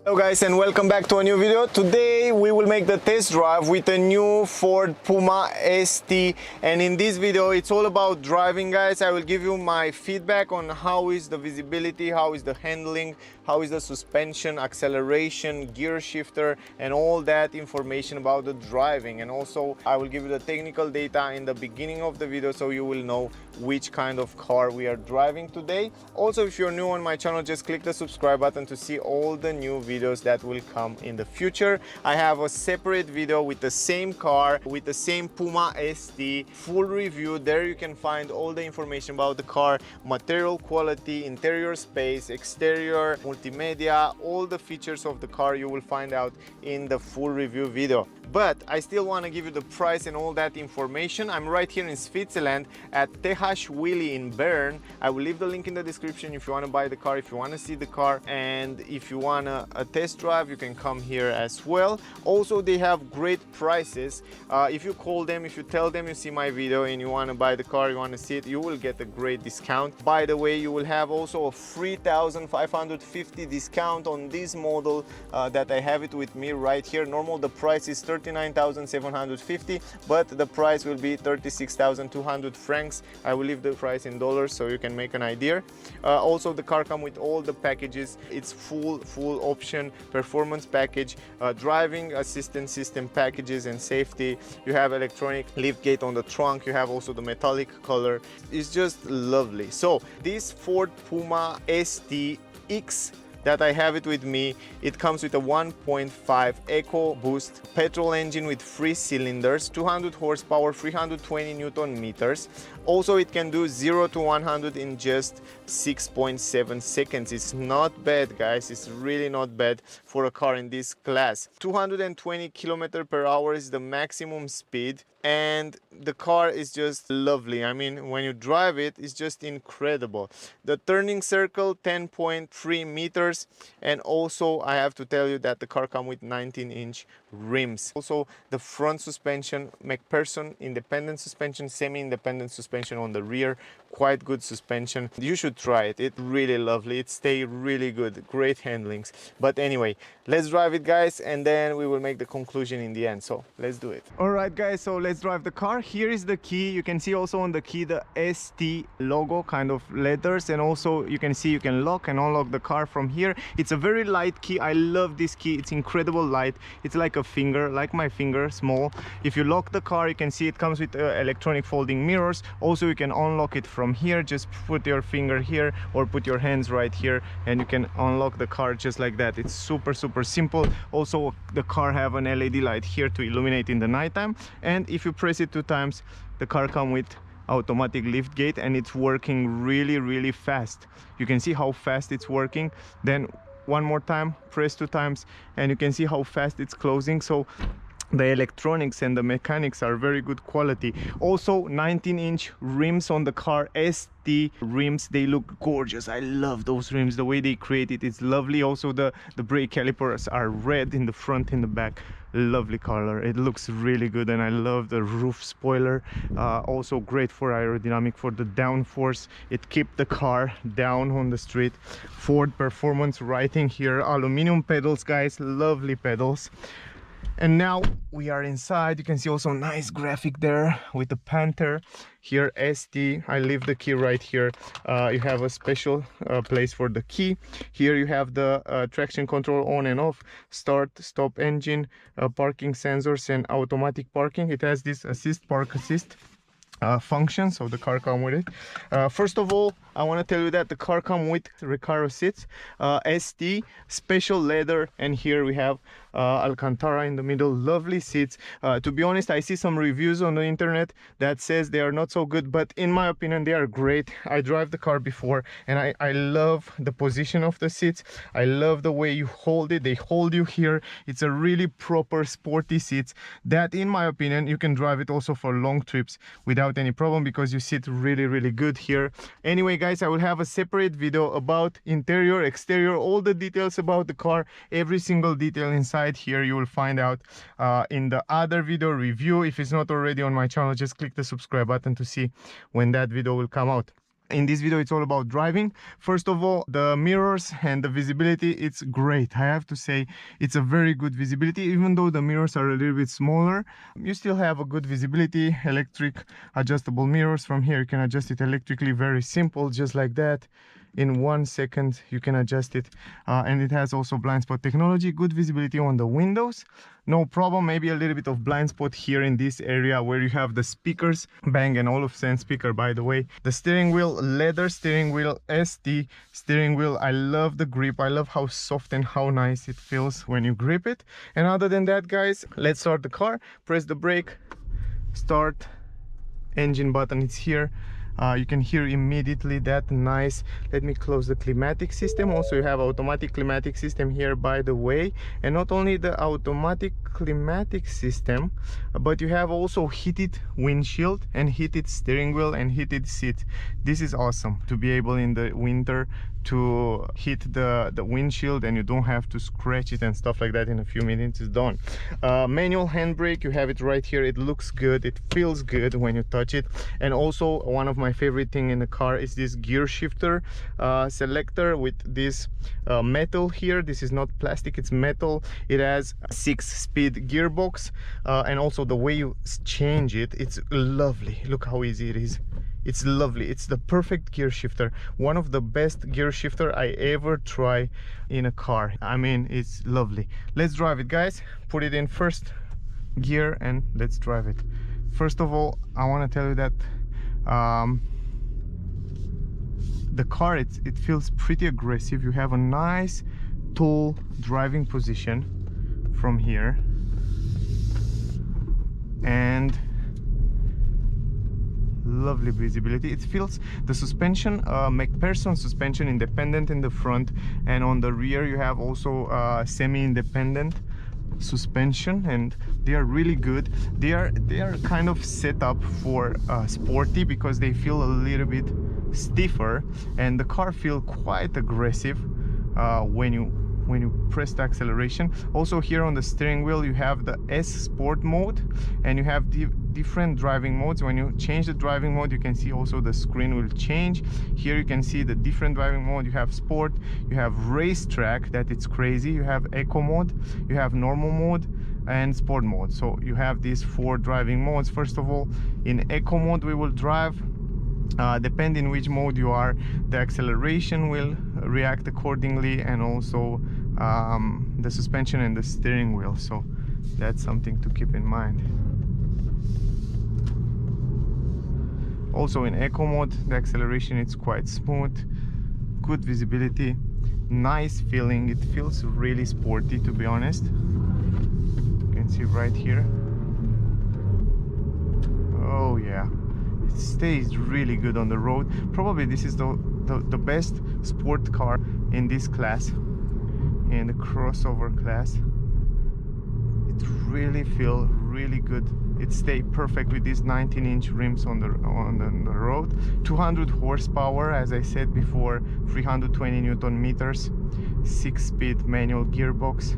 Hello guys, and welcome back to a new video. Today we will make the test drive with a new Ford Puma ST, and in this video it's all about driving, guys. I will give you my feedback on how is the visibility, how is the handling, how is the suspension, acceleration, gear shifter, and all that information about the driving. And also I will give you the technical data in the beginning of the video so you will know which kind of car we are driving today. Also, if you're new on my channel, just click the subscribe button to see all the new videos that will come in the future. I have a separate video with the same car, with the same Puma ST, full review. There you can find all the information about the car, material quality, interior space, exterior, multimedia, all the features of the car you will find out in the full review video. But I still want to give you the price and all that information. I'm right here in Switzerland at TH Willy in Bern. I will leave the link in the description if you want to buy the car, if you want to see the car, and if you want a test drive, you can come here as well. Also, they have great prices. If you call them, if you tell them you see my video and you want to buy the car, you want to see it, you will get a great discount. By the way, you will have also a 3,550 discount on this model that I have it with me right here. Normal the price is 39,750, but the price will be 36,200 francs. I will leave the price in dollars so you can make an idea. Also, the car comes with all the packages. It's full option performance package, driving assistance system packages and safety. You have electronic lift gate on the trunk. You have also the metallic color. It's just lovely. So this Ford Puma ST X that I have it with me, it comes with a 1.5 EcoBoost petrol engine with 3 cylinders, 200 horsepower, 320 Newton meters. Also, it can do 0 to 100 in just 6.7 seconds. It's not bad, guys. It's really not bad for a car in this class. 220 kilometers per hour is the maximum speed, and the car is just lovely. I mean, when you drive it, it's just incredible. The turning circle 10.3 meters, and also I have to tell you that the car comes with 19-inch rims. Also, the front suspension, McPherson independent suspension, semi-independent suspension on the rear, quite good suspension. You should try it. It's really lovely. It stays really good, great handlings. But anyway, let's drive it, guys, and then we will make the conclusion in the end. So let's do it. All right, guys, so let's drive the car. Here is the key. You can see also on the key the ST logo, kind of letters, and also you can see you can lock and unlock the car from here. It's a very light key. I love this key. It's incredible light. It's like a finger, like my finger, small. If you lock the car, you can see it comes with electronic folding mirrors. Also, you can unlock it from here. Just put your finger here or put your hands right here and you can unlock the car just like that. It's super simple. Also, the car have an LED light here to illuminate in the nighttime, and if you press it 2 times, the car comes with automatic lift gate, and it's working really fast. You can see how fast it's working. Then one more time, press 2 times, and you can see how fast it's closing. So the electronics and the mechanics are very good quality. Also, 19-inch rims on the car, ST rims. They look gorgeous. I love those rims. The way they create it is lovely. Also, the brake calipers are red in the front and the back. Lovely color. It looks really good, and I love the roof spoiler. Also great for aerodynamic, for the downforce. It keeps the car down on the street. Ford performance writing here. Aluminum pedals, guys. Lovely pedals. And now we are inside. You can see also nice graphic there with the Panther. Here, ST. I leave the key right here. You have a special place for the key. Here you have the traction control on and off, start, stop engine, parking sensors, and automatic parking. It has this park assist function, so the car comes with it. First of all, I want to tell you that the car comes with Recaro Seats, ST, special leather, and here we have Alcantara in the middle. Lovely seats. To be honest, I see some reviews on the internet that says they are not so good, but in my opinion they are great. I drive the car before, and I love the position of the seats. I love the way you hold it. They hold you here. It's a really proper sporty seats that, in my opinion, you can drive it also for long trips without any problem because you sit really good here. Anyway, guys, I will have a separate video about interior, exterior, all the details about the car. Every single detail inside here you will find out in the other video review. If it's not already on my channel, just click the subscribe button to see when that video will come out. In this video, it's all about driving. First of all, the mirrors and the visibility, it's great. I have to say, it's a very good visibility. Even though the mirrors are a little bit smaller, you still have a good visibility. Electric adjustable mirrors. From here, you can adjust it electrically, very simple, just like that. In 1 second you can adjust it, and it has also blind spot technology. Good visibility on the windows, no problem. Maybe a little bit of blind spot here in this area where you have the speakers, Bang & Olufsen speaker, by the way. The steering wheel, leather steering wheel, ST steering wheel. I love the grip. I love how soft and how nice it feels when you grip it. And other than that, guys, let's start the car. Press the brake, start, engine button, it's here. You can hear immediately that nice. Let me close the climatic system. Also, you have automatic climatic system here, by the way. And not only the automatic climatic system, but you have also heated windshield and heated steering wheel and heated seat. This is awesome to be able in the winter to heat the windshield, and you don't have to scratch it and stuff like that. In a few minutes it's done. Manual handbrake, you have it right here. It looks good, it feels good when you touch it. And also, one of my favorite thing in the car is this gear shifter selector with this metal here. This is not plastic, it's metal. It has a 6-speed gearbox, and also the way you change it, it's lovely. Look how easy it is. It's lovely. It's the perfect gear shifter. One of the best gear shifter I ever try in a car. I mean, it's lovely. Let's drive it, guys. Put it in first gear and let's drive it. First of all, I want to tell you that the car, it feels pretty aggressive. You have a nice tall driving position from here, and lovely visibility. It feels the suspension, McPherson suspension, independent in the front, and on the rear you have also semi-independent suspension, and they are really good. They are kind of set up for sporty, because they feel a little bit stiffer, and the car feels quite aggressive when you press the acceleration. Also, here on the steering wheel you have the S Sport mode, and you have different driving modes. When you change the driving mode, you can see also the screen will change. Here you can see the different driving mode. You have Sport, you have Racetrack, that it's crazy, you have Eco mode, you have normal mode and Sport mode. So you have these 4 driving modes. First of all, in Eco mode we will drive. Depending which mode you are, the acceleration will react accordingly, and also the suspension and the steering wheel. So that's something to keep in mind. Also in Eco mode, the acceleration is quite smooth, good visibility, nice feeling. It feels really sporty, to be honest. You can see right here. Oh yeah, it stays really good on the road. Probably this is the best sport car in this class, in the crossover class. It really feels really good. It stays perfect with these 19-inch rims on the road. 200 horsepower, as I said before, 320 Newton meters, 6-speed manual gearbox,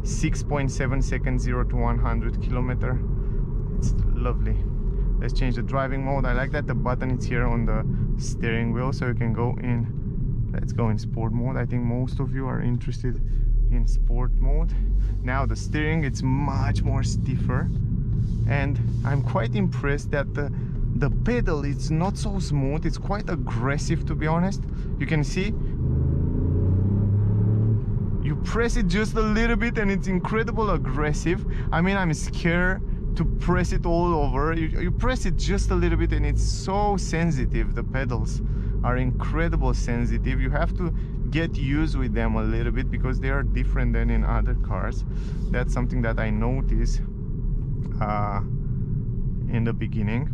6.7 seconds 0 to 100 kilometer. It's lovely. Let's change the driving mode. I like that the button is here on the steering wheel, so you can go in. Let's go in sport mode. I think most of you are interested in sport mode. Now the steering, it's much more stiffer, and I'm quite impressed that the pedal, it's not so smooth. It's quite aggressive, to be honest. You can see you press it just a little bit and it's incredible aggressive. I mean, I'm scared to press it all over. You press it just a little bit and it's so sensitive. The pedals are incredible sensitive. You have to get used with them a little bit, because they are different than in other cars. That's something that I noticed in the beginning.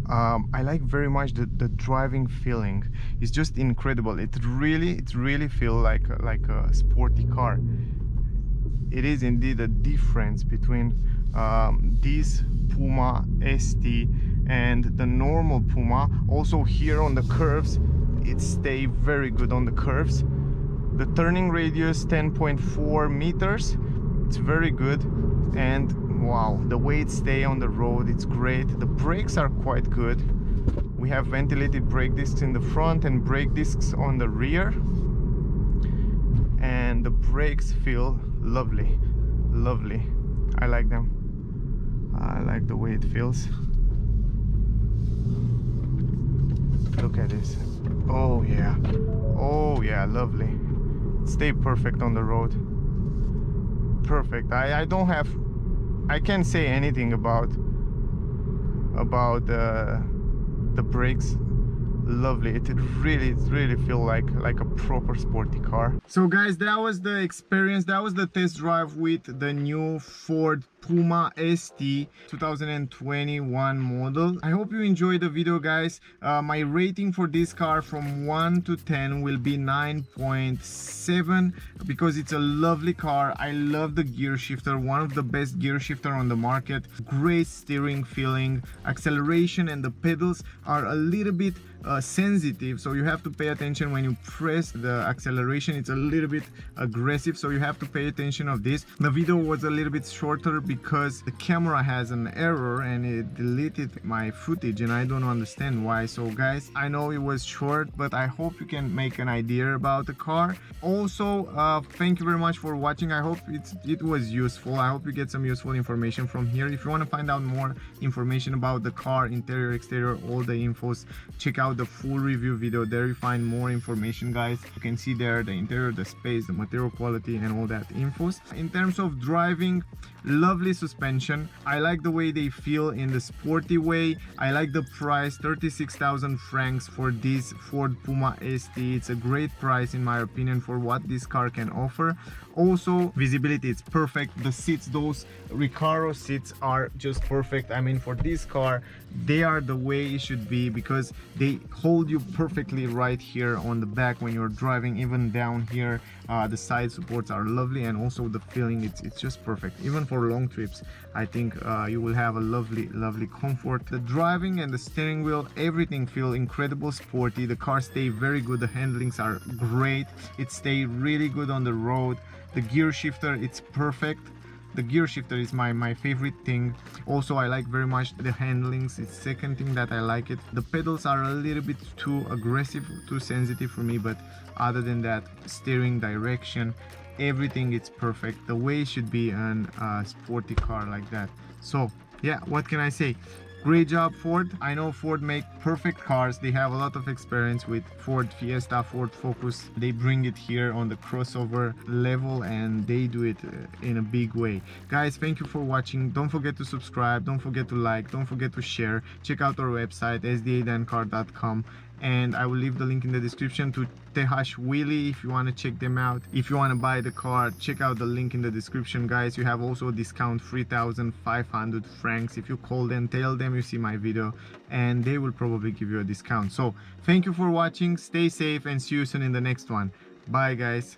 I like very much the driving feeling. It's just incredible. It really feels like a sporty car. It is indeed a difference between this Puma ST and the normal Puma. Also here on the curves, it stays very good on the curves. The turning radius 10.4 meters, it's very good. And wow, the way it stays on the road, it's great. The brakes are quite good. We have ventilated brake discs in the front and brake discs on the rear, and the brakes feel lovely. I like them. I like the way it feels. Look at this. Oh yeah, lovely. Stay perfect on the road. Perfect. I can't say anything about the brakes. Lovely. It really feel like a proper sporty car. So guys, that was the experience, that was the test drive with the new Ford Puma ST 2021 model. I hope you enjoyed the video, guys. My rating for this car from 1 to 10 will be 9.7 because it's a lovely car. I love the gear shifter, one of the best gear shifter on the market. Great steering feeling. Acceleration and the pedals are a little bit sensitive, so you have to pay attention when you press the acceleration. It's a little bit aggressive, so you have to pay attention of this. The video was a little bit shorter because the camera has an error and it deleted my footage, and I don't understand why. So guys, I know it was short, but I hope you can make an idea about the car. Also, thank you very much for watching. I hope it was useful. I hope you get some useful information from here. If you want to find out more information about the car, interior, exterior, all the infos, check out the full review video. There you find more information, guys. You can see there the interior, the space, the material quality, and all that infos. In terms of driving, lovely suspension. I like the way they feel in the sporty way. I like the price, 36,000 francs for this Ford Puma ST. It's a great price in my opinion for what this car can offer. Also, visibility, it's perfect. The seats, those Recaro seats are just perfect. I mean, for this car, they are the way it should be because they hold you perfectly right here on the back when you're driving. Even down here, the side supports are lovely, and also the feeling, it's just perfect. Even for long trips, I think you will have a lovely comfort. The driving and the steering wheel, everything feel incredible sporty. The car stay very good. The handlings are great. It stay really good on the road. The gear shifter, it's perfect. The gear shifter is my favorite thing. Also, I like very much the handlings. It's second thing that I like it. The pedals are a little bit too aggressive, too sensitive for me, but other than that, steering, direction, everything, it's perfect. The way it should be on a sporty car like that. So yeah, what can I say? Great job, Ford. I know Ford make perfect cars. They have a lot of experience with Ford Fiesta, Ford Focus. They bring it here on the crossover level, and they do it in a big way. Guys, thank you for watching. Don't forget to subscribe. Don't forget to like. Don't forget to share. Check out our website, sda-car.com. And I will leave the link in the description to TH Wheelie if you want to check them out. If you want to buy the car, check out the link in the description, guys. You have also a discount, 3,500 francs. If you call them, tell them you see my video, and they will probably give you a discount. So thank you for watching. Stay safe and see you soon in the next one. Bye, guys.